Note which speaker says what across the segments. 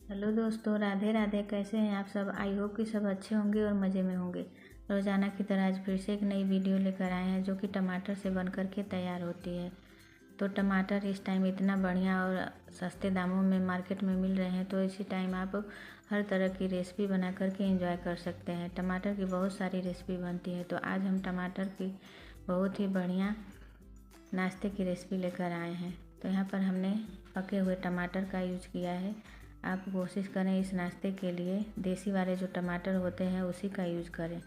Speaker 1: Hello दोस्तों, राधे राधे। कैसे हैं आप सब? आई होप कि सब अच्छे होंगे और मज़े में होंगे। रोज़ाना की तरह आज फिर से एक नई वीडियो लेकर आए हैं जो कि टमाटर से बन कर के तैयार होती है। तो टमाटर इस टाइम इतना बढ़िया और सस्ते दामों में मार्केट में मिल रहे हैं, तो इसी टाइम आप हर तरह की रेसिपी बना कर के एंजॉय कर सकते हैं। टमाटर की बहुत सारी रेसिपी बनती है, तो आज हम टमाटर की बहुत ही बढ़िया नाश्ते की रेसिपी लेकर आए हैं। तो यहाँ पर हमने पके हुए टमाटर का यूज किया है। आप कोशिश करें इस नाश्ते के लिए देसी वाले जो टमाटर होते हैं उसी का यूज करें।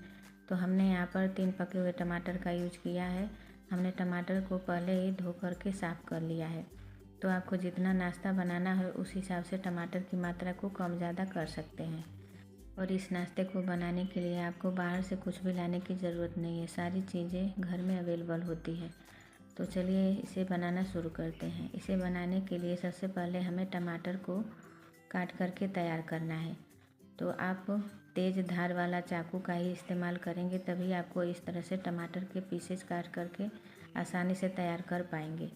Speaker 1: तो हमने यहाँ पर 3 पके हुए टमाटर का यूज किया है। हमने टमाटर को पहले ही धो करके साफ़ कर लिया है। तो आपको जितना नाश्ता बनाना है उस हिसाब से टमाटर की मात्रा को कम ज़्यादा कर सकते हैं। और इस नाश्ते को बनाने के लिए आपको बाहर से कुछ भी लाने की ज़रूरत नहीं है, सारी चीज़ें घर में अवेलेबल होती है। तो चलिए इसे बनाना शुरू करते हैं। इसे बनाने के लिए सबसे पहले हमें टमाटर को काट करके तैयार करना है। तो आप तेज़ धार वाला चाकू का ही इस्तेमाल करेंगे, तभी आपको इस तरह से टमाटर के पीसेस काट करके आसानी से तैयार कर पाएंगे।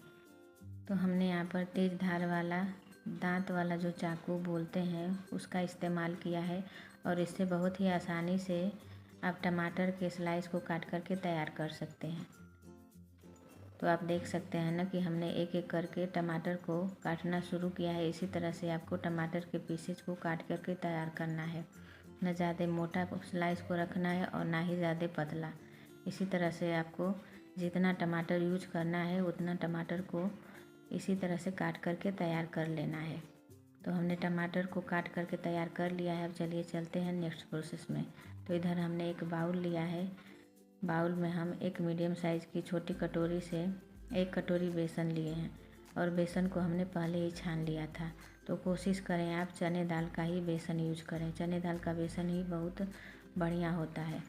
Speaker 1: तो हमने यहाँ पर तेज़ धार वाला दांत वाला जो चाकू बोलते हैं उसका इस्तेमाल किया है, और इससे बहुत ही आसानी से आप टमाटर के स्लाइस को काट करके तैयार कर सकते हैं। तो आप देख सकते हैं ना कि हमने एक एक करके टमाटर को काटना शुरू किया है। इसी तरह से आपको टमाटर के पीसेज को काट करके तैयार करना है। न ज़्यादा मोटा स्लाइस को रखना है और ना ही ज़्यादा पतला। इसी तरह से आपको जितना टमाटर यूज करना है उतना टमाटर को इसी तरह से काट करके तैयार कर लेना है। तो हमने टमाटर को काट करके तैयार कर लिया है। अब चलिए चलते हैं नेक्स्ट प्रोसेस में। तो इधर हमने एक बाउल लिया है। बाउल में हम एक मीडियम साइज़ की छोटी कटोरी से 1 कटोरी बेसन लिए हैं, और बेसन को हमने पहले ही छान लिया था। तो कोशिश करें आप चने दाल का ही बेसन यूज करें, चने दाल का बेसन ही बहुत बढ़िया होता है।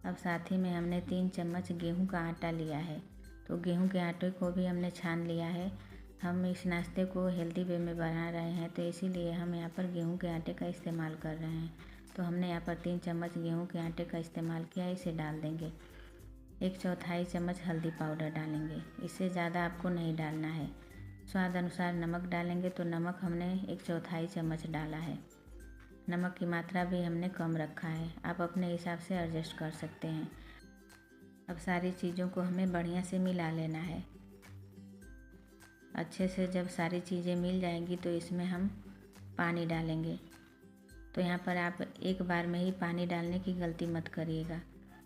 Speaker 1: अब साथ ही में हमने 3 चम्मच गेहूं का आटा लिया है। तो गेहूं के आटे को भी हमने छान लिया है। हम इस नाश्ते को हेल्दी वे में बना रहे हैं, तो इसीलिए हम यहाँ पर गेहूं के आटे का इस्तेमाल कर रहे हैं। तो हमने यहाँ पर 3 चम्मच गेहूं के आटे का इस्तेमाल किया, इसे डाल देंगे। 1/4 चम्मच हल्दी पाउडर डालेंगे, इससे ज़्यादा आपको नहीं डालना है। स्वाद अनुसार नमक डालेंगे, तो नमक हमने 1/4 चम्मच डाला है। नमक की मात्रा भी हमने कम रखा है, आप अपने हिसाब से एडजस्ट कर सकते हैं। अब सारी चीज़ों को हमें बढ़िया से मिला लेना है। अच्छे से जब सारी चीज़ें मिल जाएंगी तो इसमें हम पानी डालेंगे। तो यहाँ पर आप एक बार में ही पानी डालने की गलती मत करिएगा।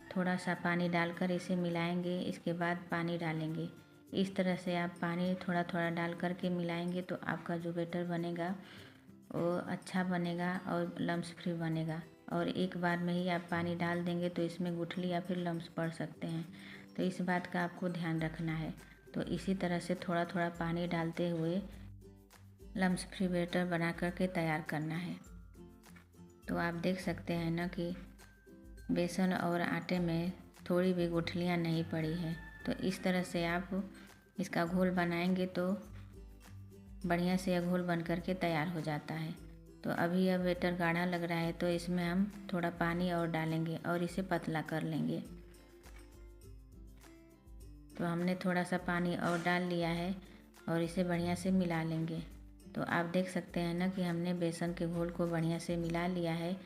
Speaker 1: थोड़ा सा पानी डालकर इसे मिलाएंगे, इसके बाद पानी डालेंगे। इस तरह से आप पानी थोड़ा थोड़ा डाल कर के मिलाएंगे तो आपका जो बैटर बनेगा वो अच्छा बनेगा और लम्स फ्री बनेगा। और एक बार में ही आप पानी डाल देंगे तो इसमें गुठली या फिर लम्स पड़ सकते हैं, तो इस बात का आपको ध्यान रखना है। तो इसी तरह से थोड़ा थोड़ा पानी डालते हुए लम्स फ्री बैटर बना करके तैयार करना है। तो आप देख सकते हैं ना कि बेसन और आटे में थोड़ी भी गुठलियाँ नहीं पड़ी हैं। तो इस तरह से आप इसका घोल बनाएंगे तो बढ़िया से यह घोल बन करके तैयार हो जाता है। तो अभी यह बैटर गाढ़ा लग रहा है, तो इसमें हम थोड़ा पानी और डालेंगे और इसे पतला कर लेंगे। तो हमने थोड़ा सा पानी और डाल लिया है और इसे बढ़िया से मिला लेंगे। तो आप देख सकते हैं ना कि हमने बेसन के घोल को बढ़िया से मिला लिया है।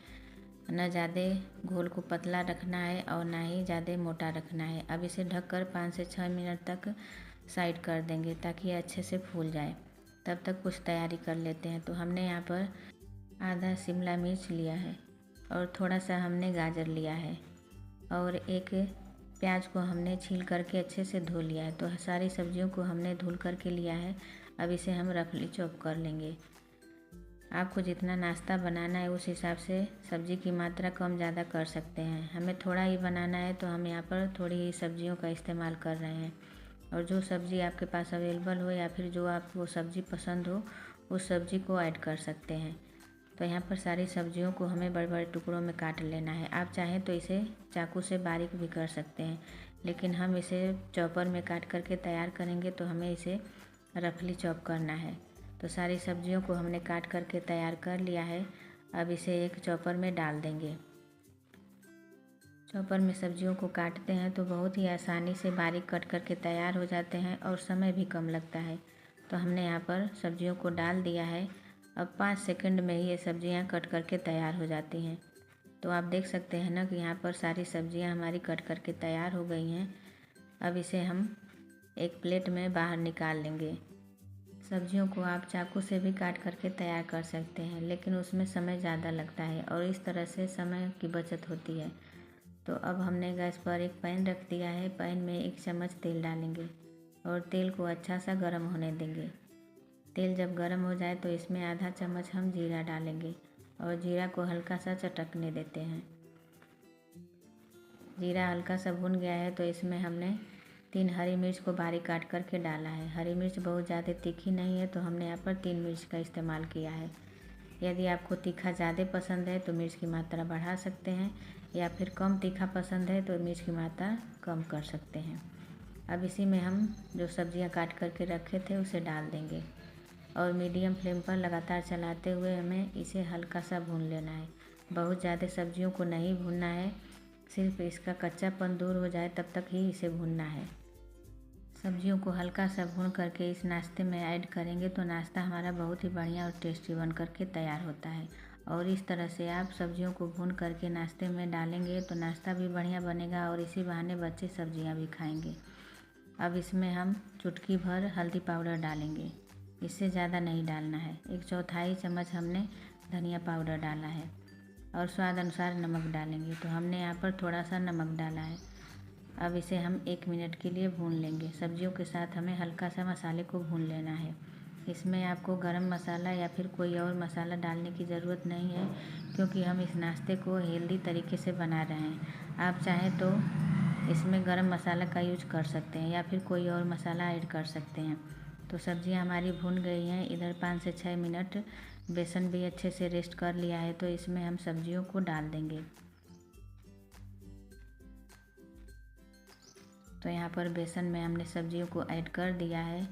Speaker 1: ना ज़्यादा घोल को पतला रखना है और ना ही ज़्यादा मोटा रखना है। अब इसे ढककर 5 से 6 मिनट तक साइड कर देंगे ताकि ये अच्छे से फूल जाए। तब तक कुछ तैयारी कर लेते हैं। तो हमने यहाँ पर आधा शिमला मिर्च लिया है और थोड़ा सा हमने गाजर लिया है, और एक प्याज को हमने छील करके अच्छे से धो लिया है। तो सारी सब्जियों को हमने धुल करके लिया है। अब इसे हम रफली चॉप कर लेंगे। आपको जितना नाश्ता बनाना है उस हिसाब से सब्ज़ी की मात्रा कम ज़्यादा कर सकते हैं। हमें थोड़ा ही बनाना है तो हम यहाँ पर थोड़ी ही सब्जियों का इस्तेमाल कर रहे हैं, और जो सब्ज़ी आपके पास अवेलेबल हो या फिर जो आपको सब्ज़ी पसंद हो उस सब्ज़ी को ऐड कर सकते हैं। तो यहाँ पर सारी सब्जियों को हमें बड़े बड़े टुकड़ों में काट लेना है। आप चाहें तो इसे चाकू से बारीक भी कर सकते हैं, लेकिन हम इसे चॉपर में काट करके तैयार करेंगे तो हमें इसे रफली चॉप करना है। तो सारी सब्जियों को हमने काट करके तैयार कर लिया है। अब इसे एक चॉपर में डाल देंगे। चॉपर में सब्जियों को काटते हैं तो बहुत ही आसानी से बारीक कट करके तैयार हो जाते हैं और समय भी कम लगता है। तो हमने यहाँ पर सब्जियों को डाल दिया है अब 5 सेकंड में ही ये सब्जियां कट करके तैयार हो जाती हैं। तो आप देख सकते हैं ना कि यहाँ पर सारी सब्जियां हमारी कट करके तैयार हो गई हैं। अब इसे हम एक प्लेट में बाहर निकाल लेंगे। सब्जियों को आप चाकू से भी काट करके तैयार कर सकते हैं, लेकिन उसमें समय ज़्यादा लगता है और इस तरह से समय की बचत होती है। तो अब हमने गैस पर एक पैन रख दिया है। पैन में 1 चम्मच तेल डालेंगे और तेल को अच्छा सा गर्म होने देंगे। तेल जब गर्म हो जाए तो इसमें आधा चम्मच हम जीरा डालेंगे और जीरा को हल्का सा चटकने देते हैं। जीरा हल्का सा भुन गया है तो इसमें हमने 3 हरी मिर्च को बारीक काट करके डाला है। हरी मिर्च बहुत ज़्यादा तीखी नहीं है तो हमने यहाँ पर 3 मिर्च का इस्तेमाल किया है। यदि आपको तीखा ज़्यादा पसंद है तो मिर्च की मात्रा बढ़ा सकते हैं, या फिर कम तीखा पसंद है तो मिर्च की मात्रा कम कर सकते हैं। अब इसी में हम जो सब्जियां काट करके रखे थे उसे डाल देंगे और मीडियम फ्लेम पर लगातार चलाते हुए हमें इसे हल्का सा भून लेना है। बहुत ज़्यादा सब्जियों को नहीं भूनना है, सिर्फ इसका कच्चापन दूर हो जाए तब तक ही इसे भूनना है। सब्जियों को हल्का सा भून करके इस नाश्ते में ऐड करेंगे तो नाश्ता हमारा बहुत ही बढ़िया और टेस्टी बन करके तैयार होता है। और इस तरह से आप सब्जियों को भून करके नाश्ते में डालेंगे तो नाश्ता भी बढ़िया बनेगा और इसी बहाने बच्चे सब्जियां भी खाएंगे। अब इसमें हम चुटकी भर हल्दी पाउडर डालेंगे, इससे ज़्यादा नहीं डालना है। 1/4 चम्मच हमने धनिया पाउडर डाला है और स्वाद अनुसार नमक डालेंगे। तो हमने यहाँ पर थोड़ा सा नमक डाला है। अब इसे हम 1 मिनट के लिए भून लेंगे। सब्जियों के साथ हमें हल्का सा मसाले को भून लेना है। इसमें आपको गरम मसाला या फिर कोई और मसाला डालने की ज़रूरत नहीं है, क्योंकि हम इस नाश्ते को हेल्दी तरीके से बना रहे हैं। आप चाहें तो इसमें गरम मसाला का यूज कर सकते हैं या फिर कोई और मसाला ऐड कर सकते हैं। तो सब्जियां हमारी भून गई हैं। इधर 5 से 6 मिनट बेसन भी अच्छे से रेस्ट कर लिया है तो इसमें हम सब्जियों को डाल देंगे। तो यहाँ पर बेसन में हमने सब्जियों को ऐड कर दिया है।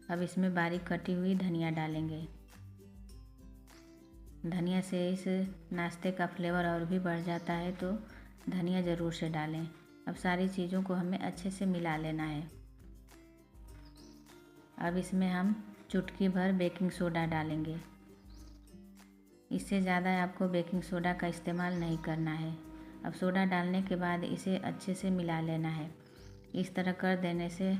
Speaker 1: अब इसमें बारीक कटी हुई धनिया डालेंगे। धनिया से इस नाश्ते का फ्लेवर और भी बढ़ जाता है, तो धनिया ज़रूर से डालें। अब सारी चीज़ों को हमें अच्छे से मिला लेना है। अब इसमें हम चुटकी भर बेकिंग सोडा डालेंगे। इससे ज़्यादा आपको बेकिंग सोडा का इस्तेमाल नहीं करना है। अब सोडा डालने के बाद इसे अच्छे से मिला लेना है। इस तरह कर देने से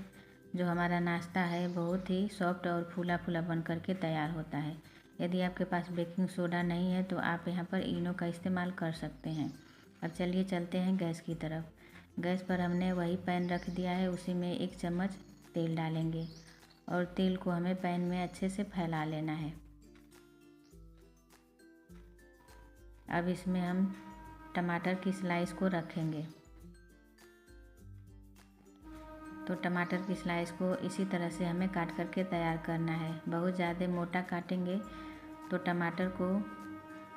Speaker 1: जो हमारा नाश्ता है बहुत ही सॉफ्ट और फूला फूला बन करके तैयार होता है। यदि आपके पास बेकिंग सोडा नहीं है तो आप यहाँ पर इनो का इस्तेमाल कर सकते हैं। अब चलिए चलते हैं गैस की तरफ। गैस पर हमने वही पैन रख दिया है, उसी में 1 चम्मच तेल डालेंगे और तेल को हमें पैन में अच्छे से फैला लेना है। अब इसमें हम टमाटर की स्लाइस को रखेंगे। तो टमाटर की स्लाइस को इसी तरह से हमें काट करके तैयार करना है। बहुत ज़्यादा मोटा काटेंगे तो टमाटर को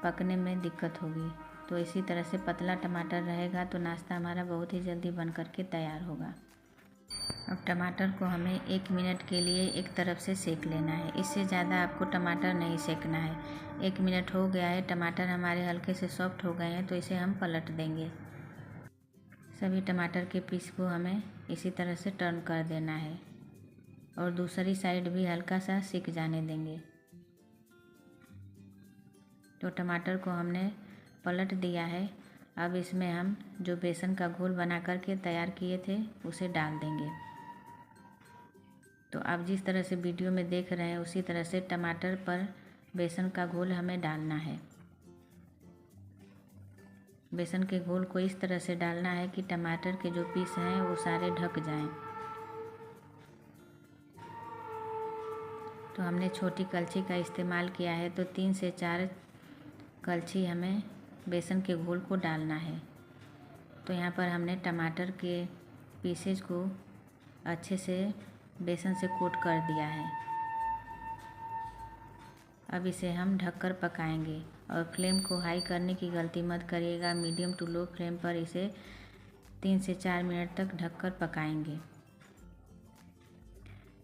Speaker 1: पकने में दिक्कत होगी, तो इसी तरह से पतला टमाटर रहेगा तो नाश्ता हमारा बहुत ही जल्दी बन करके तैयार होगा। अब टमाटर को हमें 1 मिनट के लिए एक तरफ से सेक लेना है। इससे ज़्यादा आपको टमाटर नहीं सेकना है। 1 मिनट हो गया है, टमाटर हमारे हल्के से सॉफ्ट हो गए हैं तो इसे हम पलट देंगे। सभी टमाटर के पीस को हमें इसी तरह से टर्न कर देना है और दूसरी साइड भी हल्का सा सिक जाने देंगे। तो टमाटर को हमने पलट दिया है। अब इसमें हम जो बेसन का घोल बना करके तैयार किए थे उसे डाल देंगे। तो आप जिस तरह से वीडियो में देख रहे हैं उसी तरह से टमाटर पर बेसन का घोल हमें डालना है। बेसन के घोल को इस तरह से डालना है कि टमाटर के जो पीस हैं वो सारे ढक जाएं। तो हमने छोटी कलछी का इस्तेमाल किया है, तो 3 से 4 कलछी हमें बेसन के घोल को डालना है। तो यहाँ पर हमने टमाटर के पीसेज को अच्छे से बेसन से कोट कर दिया है। अब इसे हम ढककर पकाएंगे और फ्लेम को हाई करने की गलती मत करिएगा। मीडियम टू लो फ्लेम पर इसे 3 से 4 मिनट तक ढककर पकाएंगे।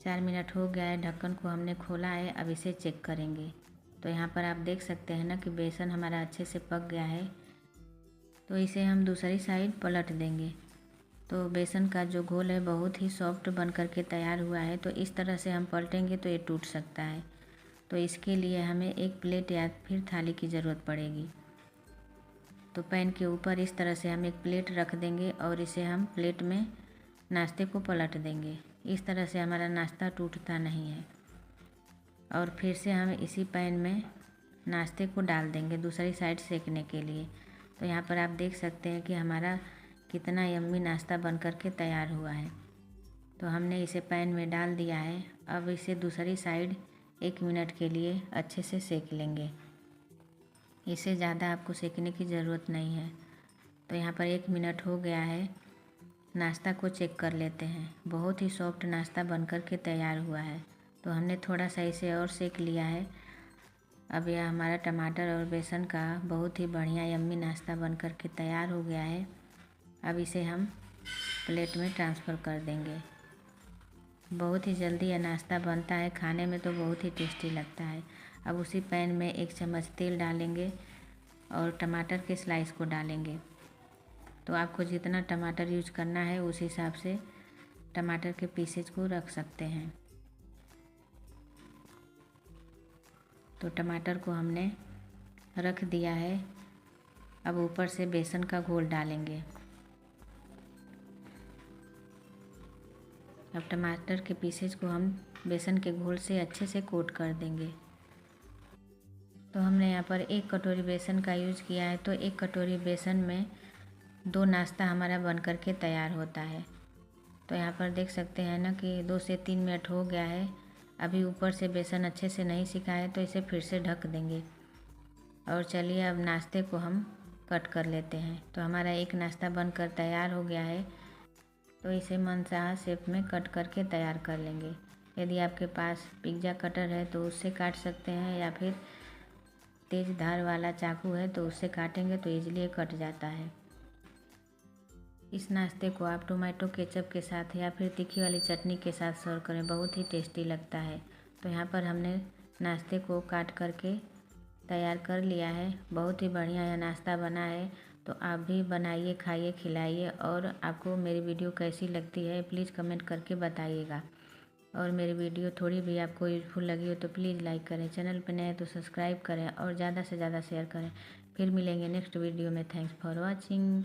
Speaker 1: 4 मिनट हो गया है, ढक्कन को हमने खोला है। अब इसे चेक करेंगे। तो यहाँ पर आप देख सकते हैं ना कि बेसन हमारा अच्छे से पक गया है। तो इसे हम दूसरी साइड पलट देंगे। तो बेसन का जो घोल है बहुत ही सॉफ्ट बन करके तैयार हुआ है। तो इस तरह से हम पलटेंगे तो ये टूट सकता है। तो इसके लिए हमें एक प्लेट या फिर थाली की ज़रूरत पड़ेगी। तो पैन के ऊपर इस तरह से हम एक प्लेट रख देंगे और इसे हम प्लेट में नाश्ते को पलट देंगे। इस तरह से हमारा नाश्ता टूटता नहीं है। और फिर से हम इसी पैन में नाश्ते को डाल देंगे दूसरी साइड सेकने के लिए। तो यहाँ पर आप देख सकते हैं कि हमारा कितना यम्मी नाश्ता बन कर के तैयार हुआ है। तो हमने इसे पैन में डाल दिया है। अब इसे दूसरी साइड 1 मिनट के लिए अच्छे से सेक लेंगे। इसे ज़्यादा आपको सेकने की ज़रूरत नहीं है। तो यहाँ पर 1 मिनट हो गया है। नाश्ता को चेक कर लेते हैं। बहुत ही सॉफ्ट नाश्ता बनकर के तैयार हुआ है। तो हमने थोड़ा सा इसे और सेक लिया है। अब यह हमारा टमाटर और बेसन का बहुत ही बढ़िया यम्मी नाश्ता बनकर के तैयार हो गया है। अब इसे हम प्लेट में ट्रांसफ़र कर देंगे। बहुत ही जल्दी यह नाश्ता बनता है, खाने में तो बहुत ही टेस्टी लगता है। अब उसी पैन में 1 चम्मच तेल डालेंगे और टमाटर के स्लाइस को डालेंगे। तो आपको जितना टमाटर यूज करना है उस हिसाब से टमाटर के पीसेज को रख सकते हैं। तो टमाटर को हमने रख दिया है। अब ऊपर से बेसन का घोल डालेंगे। अब टमाटर के पीसेज को हम बेसन के घोल से अच्छे से कोट कर देंगे। तो हमने यहाँ पर 1 कटोरी बेसन का यूज़ किया है। तो 1 कटोरी बेसन में 2 नाश्ता हमारा बन कर के तैयार होता है। तो यहाँ पर देख सकते हैं ना कि 2 से 3 मिनट हो गया है। अभी ऊपर से बेसन अच्छे से नहीं सिका है, तो इसे फिर से ढक देंगे। और चलिए अब नाश्ते को हम कट कर लेते हैं। तो हमारा एक नाश्ता बनकर तैयार हो गया है। तो इसे मनचाहा शेप में कट करके तैयार कर लेंगे। यदि आपके पास पिज़्ज़ा कटर है तो उससे काट सकते हैं, या फिर तेज़ धार वाला चाकू है तो उससे काटेंगे तो ईजिली कट जाता है। इस नाश्ते को आप टोमेटो केचप के साथ या फिर तीखी वाली चटनी के साथ सर्व करें, बहुत ही टेस्टी लगता है। तो यहाँ पर हमने नाश्ते को काट करके तैयार कर लिया है। बहुत ही बढ़िया यह नाश्ता बना है। तो आप भी बनाइए, खाइए, खिलाइए। और आपको मेरी वीडियो कैसी लगती है प्लीज़ कमेंट करके बताइएगा। और मेरी वीडियो थोड़ी भी आपको यूज़फुल लगी हो तो प्लीज़ लाइक करें, चैनल पर नए तो सब्सक्राइब करें और ज़्यादा से ज़्यादा शेयर करें। फिर मिलेंगे नेक्स्ट वीडियो में। Thanks for watching.